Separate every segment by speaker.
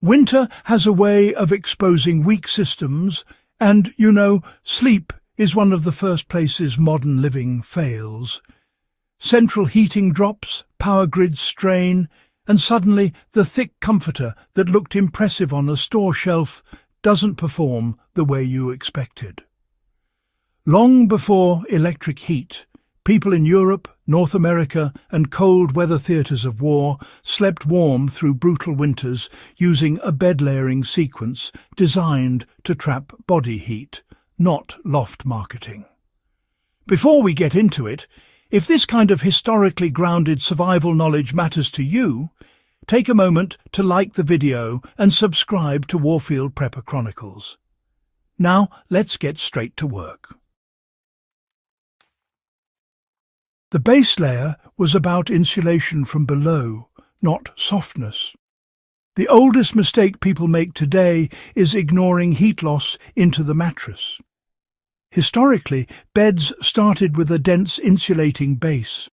Speaker 1: Winter has a way of exposing weak systems, and, sleep is one of the first places modern living fails. Central heating drops, power grids strain, and suddenly the thick comforter that looked impressive on a store shelf doesn't perform the way you expected. Long before electric heat, people in Europe, North America, and cold weather theatres of war slept warm through brutal winters using a bed-layering sequence designed to trap body heat, not loft marketing. Before we get into it, if this kind of historically grounded survival knowledge matters to you, take a moment to like the video and subscribe to Warfield Prepper Chronicles. Now, let's get straight to work. The base layer was about insulation from below, not softness. The oldest mistake people make today is ignoring heat loss into the mattress. Historically, beds started with a dense insulating base.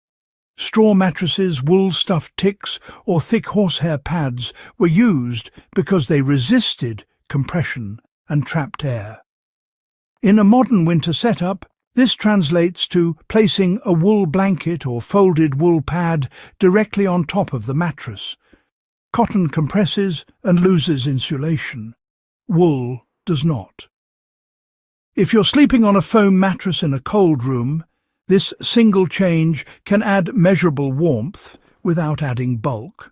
Speaker 1: Straw mattresses, wool-stuffed ticks, or thick horsehair pads were used because they resisted compression and trapped air. In a modern winter setup, this translates to placing a wool blanket or folded wool pad directly on top of the mattress. Cotton compresses and loses insulation. Wool does not. If you're sleeping on a foam mattress in a cold room, this single change can add measurable warmth without adding bulk.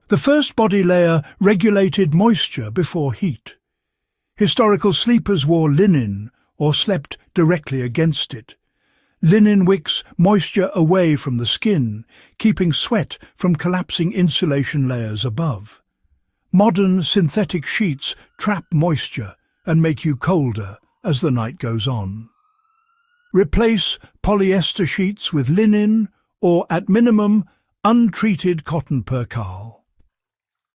Speaker 1: The first body layer regulated moisture before heat. Historical sleepers wore linen or slept directly against it. Linen wicks moisture away from the skin, keeping sweat from collapsing insulation layers above. Modern synthetic sheets trap moisture and make you colder as the night goes on. Replace polyester sheets with linen or, at minimum, untreated cotton percale.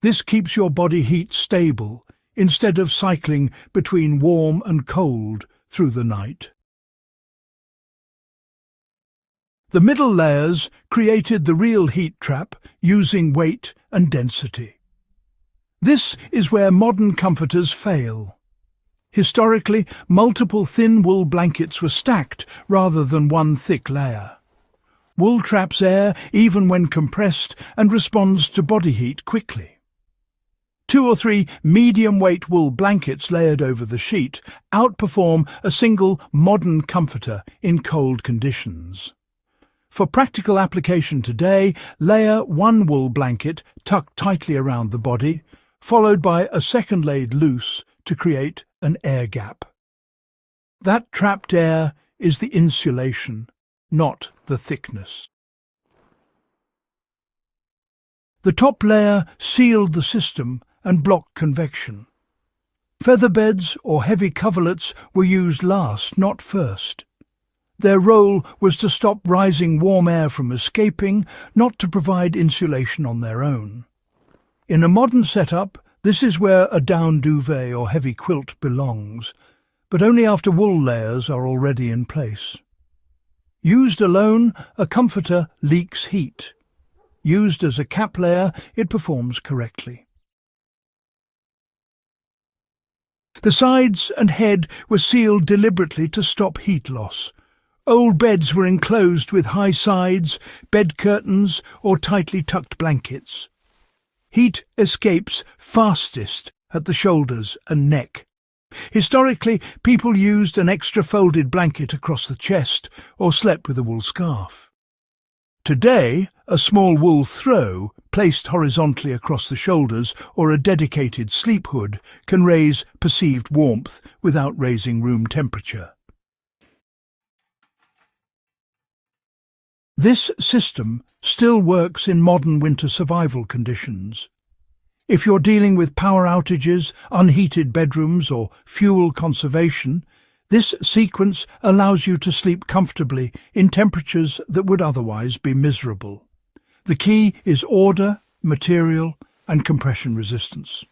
Speaker 1: This keeps your body heat stable instead of cycling between warm and cold through the night. The middle layers created the real heat trap using weight and density. This is where modern comforters fail. Historically, multiple thin wool blankets were stacked rather than one thick layer. Wool traps air even when compressed and responds to body heat quickly. 2 or 3 medium-weight wool blankets layered over the sheet outperform a single modern comforter in cold conditions. For practical application today, layer 1 wool blanket tucked tightly around the body, followed by a second laid loose to create an air gap. That trapped air is the insulation, not the thickness. The top layer sealed the system and blocked convection. Feather beds or heavy coverlets were used last, not first. Their role was to stop rising warm air from escaping, not to provide insulation on their own. In a modern setup, this is where a down duvet or heavy quilt belongs, but only after wool layers are already in place. Used alone, a comforter leaks heat. Used as a cap layer, it performs correctly. The sides and head were sealed deliberately to stop heat loss. Old beds were enclosed with high sides, bed curtains, or tightly tucked blankets. Heat escapes fastest at the shoulders and neck. Historically, people used an extra folded blanket across the chest or slept with a wool scarf. Today, a small wool throw placed horizontally across the shoulders or a dedicated sleep hood can raise perceived warmth without raising room temperature. This system still works in modern winter survival conditions. If you're dealing with power outages, unheated bedrooms, or fuel conservation, this sequence allows you to sleep comfortably in temperatures that would otherwise be miserable. The key is order, material, and compression resistance.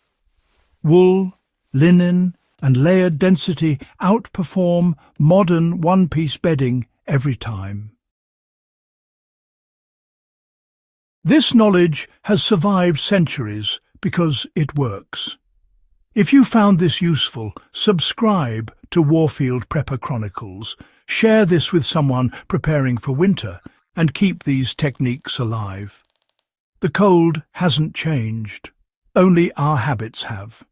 Speaker 1: Wool, linen, and layered density outperform modern one-piece bedding every time. This knowledge has survived centuries because it works. If you found this useful, subscribe to Warfield Prepper Chronicles, share this with someone preparing for winter, and keep these techniques alive. The cold hasn't changed, only our habits have.